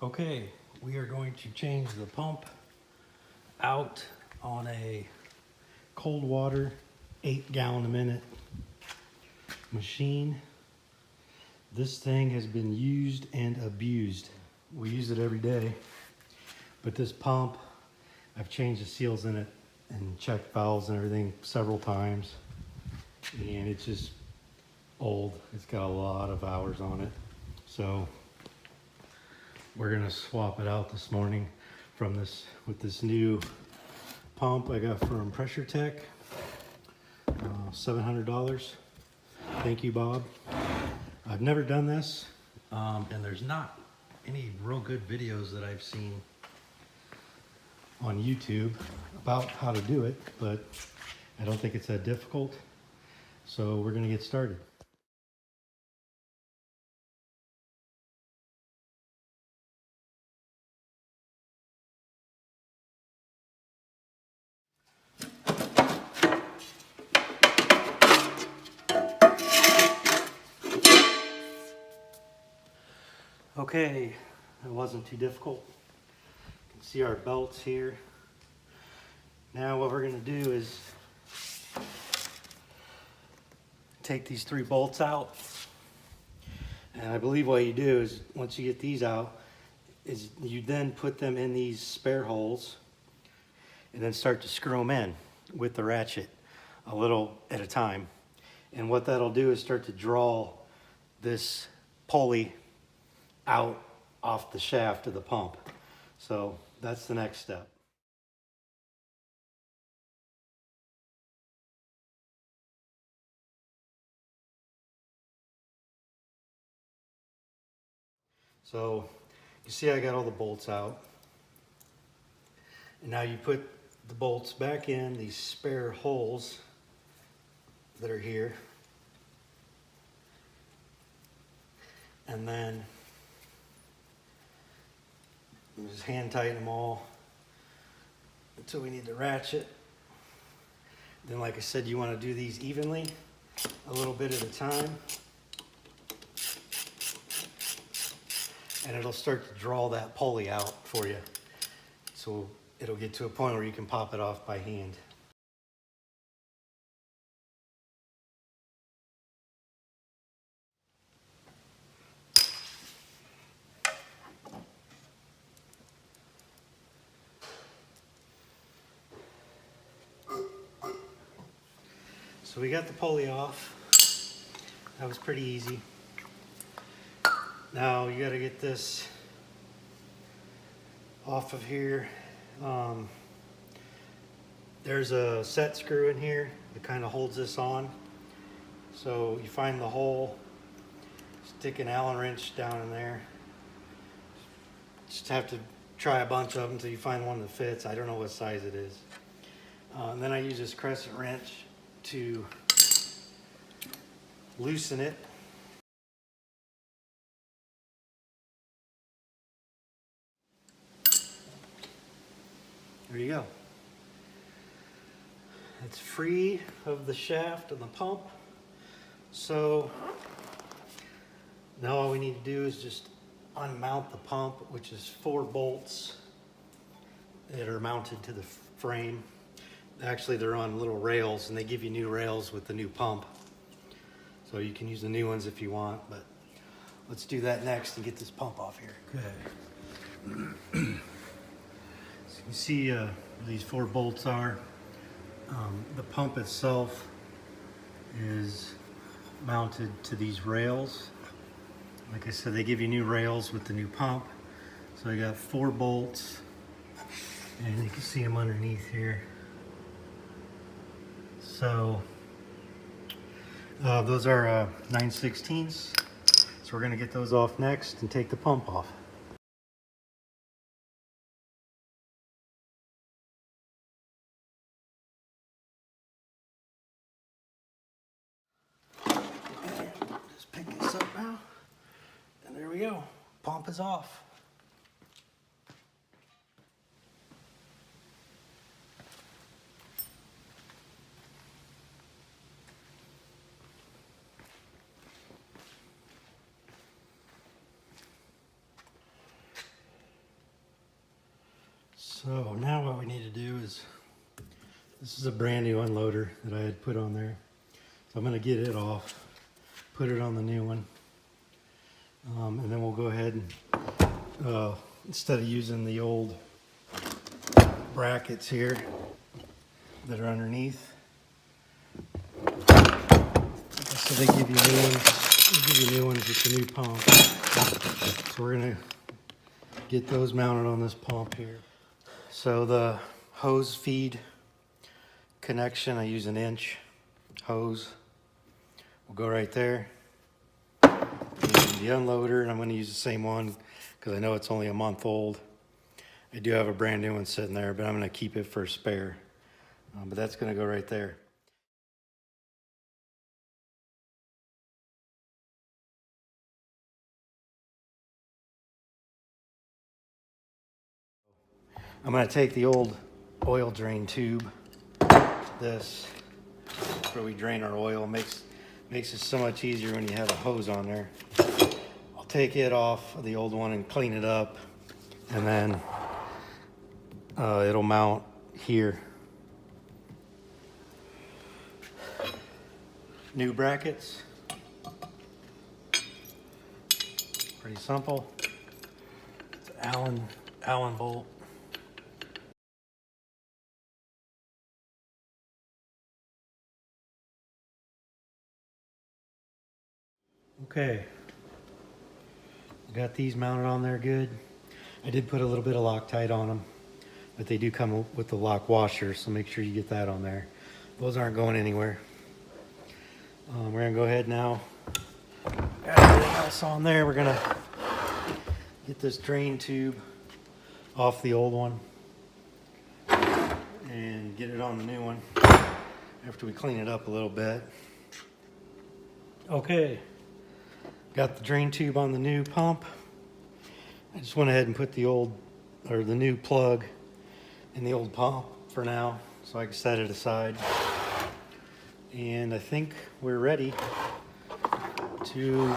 Okay, we are going to change the pump out on a cold water 8-gallon a minute machine. This thing has been used and abused. We use it every day, but this pump, I've changed the seals in it and checked valves and everything several times, and it's just old. It's got a lot of hours on it. So we're gonna swap it out this morning with this new pump I got from Pressure Tech. $700. Thank you, Bob. I've never done this, and there's not any real good videos that I've seen on YouTube about how to do it, but I don't think it's that difficult. So we're gonna get started. Okay, it wasn't too difficult. You can see our belts here. Now what we're gonna do is take these 3 bolts out. And I believe what you do is once you get these out, is you then put them in these spare holes and then start to screw them in with the ratchet a little at a time. And what that'll do is start to draw this pulley out off the shaft of the pump. So that's the next step. So you see I got all the bolts out. And now you put the bolts back in these spare holes that are here. And then you just hand tighten them all until we need the ratchet. Then, like I said, you want to do these evenly, a little bit at a time. And it'll start to draw that pulley out for you. So it'll get to a point where you can pop it off by hand. So we got the pulley off. That was pretty easy. Now you got to get this off of here. There's a set screw in here that kind of holds this on. So you find the hole, stick an Allen wrench down in there. Just have to try a bunch of them until you find one that fits. I don't know what size it is. And then I use this crescent wrench to loosen it. There you go. It's free of the shaft and the pump. So now all we need to do is just unmount the pump, which is 4 bolts that are mounted to the frame. Actually, they're on little rails, and they give you new rails with the new pump. So you can use the new ones if you want, but let's do that next and get this pump off here. Okay. So you see these 4 bolts are. The pump itself is mounted to these rails. Like I said, they give you new rails with the new pump. So I got 4 bolts, and you can see them underneath here. So those are 9/16. So we're gonna get those off next and take the pump off. Just pick this up now, and there we go. Pump is off. So now what we need to do is, this is a brand new unloader that I had put on there. So I'm gonna get it off, put it on the new one. And then we'll go ahead and, instead of using the old brackets here that are underneath, so they give you new ones. They give you new ones with the new pump. So we're gonna get those mounted on this pump here. So the hose feed connection, I use an inch hose. Will go right there. And the unloader, and I'm going to use the same one because I know it's only a month old. I do have a brand new one sitting there, but I'm going to keep it for a spare. But that's going to go right there. I'm going to take the old oil drain tube, this, where we drain our oil. Makes it so much easier when you have a hose on there. I'll take it off of the old one and clean it up, and then it'll mount here. New brackets. Pretty simple. It's an Allen bolt. Okay, got these mounted on there good. I did put a little bit of Loctite on them, but they do come with the lock washer, so make sure you get that on there. Those aren't going anywhere. We're gonna go ahead now. Got everything else on there. We're gonna get this drain tube off the old one and get it on the new one after we clean it up a little bit. Okay. Got the drain tube on the new pump. I just went ahead and put the new plug in the old pump for now, so I can set it aside. And I think we're ready to